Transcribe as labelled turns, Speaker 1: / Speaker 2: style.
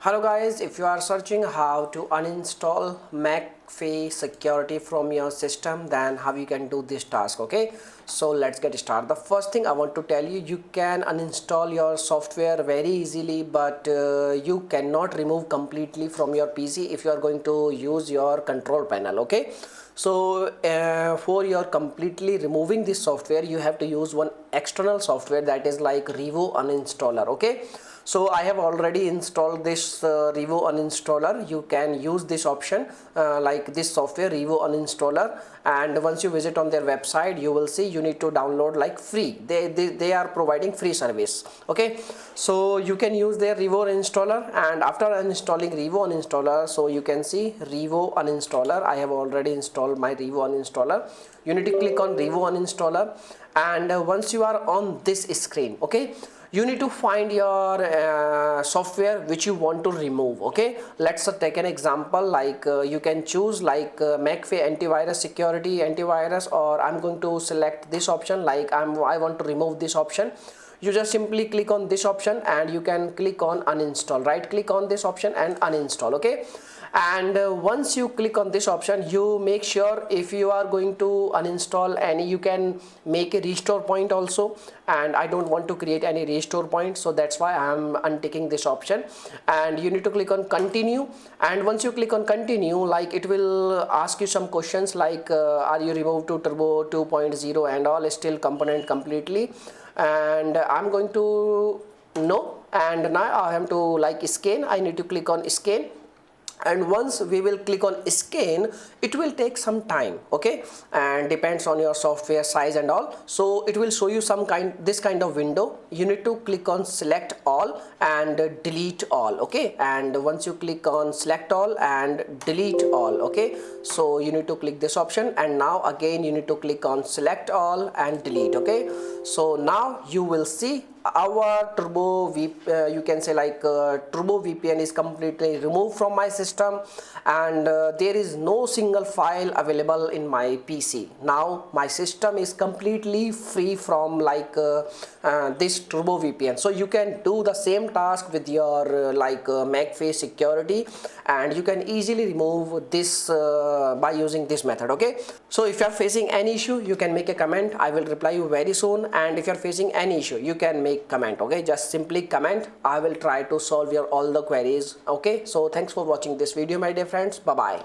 Speaker 1: Hello guys, if you are searching how to uninstall McAfee security from your system, then how you can do this task. Okay, so let's get started. The first thing I want to tell you, you can uninstall your software very easily, but you cannot remove completely from your PC if you are going to use your control panel. Okay, so for your completely removing this software, you have to use one external software, that is like Revo uninstaller. Okay, so I have already installed this Revo uninstaller. You can use this option like this software Revo uninstaller, and once you visit on their website, you will see you need to download like free. They are providing free service. Okay, so you can use their Revo uninstaller, and after installing Revo uninstaller, so you can see Revo uninstaller. I have already installed my Revo uninstaller. You need to click on Revo uninstaller, and once you are on this screen, okay, you need to find your software which you want to remove. Okay, let's take an example, like you can choose like McAfee antivirus security antivirus, or I'm going to select this option, like I want to remove this option. You just simply click on this option and you can click on uninstall. Right click on this option and uninstall. Okay, and once you click on this option, you make sure if you are going to uninstall any, you can make a restore point also, and I don't want to create any restore point, so that's why I am unticking this option. And you need to click on continue, and once you click on continue, like it will ask you some questions like are you removed to turbo 2.0 and all, still component completely, and I'm going to no. And now I have to like scan. I need to click on scan, and once we will click on scan, it will take some time. Okay, and depends on your software size and all, so it will show you this kind of window. You need to click on select all and delete all. Okay, and once you click on select all and delete all, okay, so you need to click this option, and now again you need to click on select all and delete. Okay, so now you will see our you can say like turbo VPN is completely removed from my system, and there is no single file available in my PC. Now my system is completely free from like this turbo VPN. So you can do the same task with your McAfee security, and you can easily remove this by using this method. Okay, so if you are facing any issue, you can make a comment. I will reply you very soon. And if you are facing any issue, you can make comment. Okay, just simply comment. I will try to solve your all the queries. Okay, so thanks for watching this video, my dear friends. Bye bye.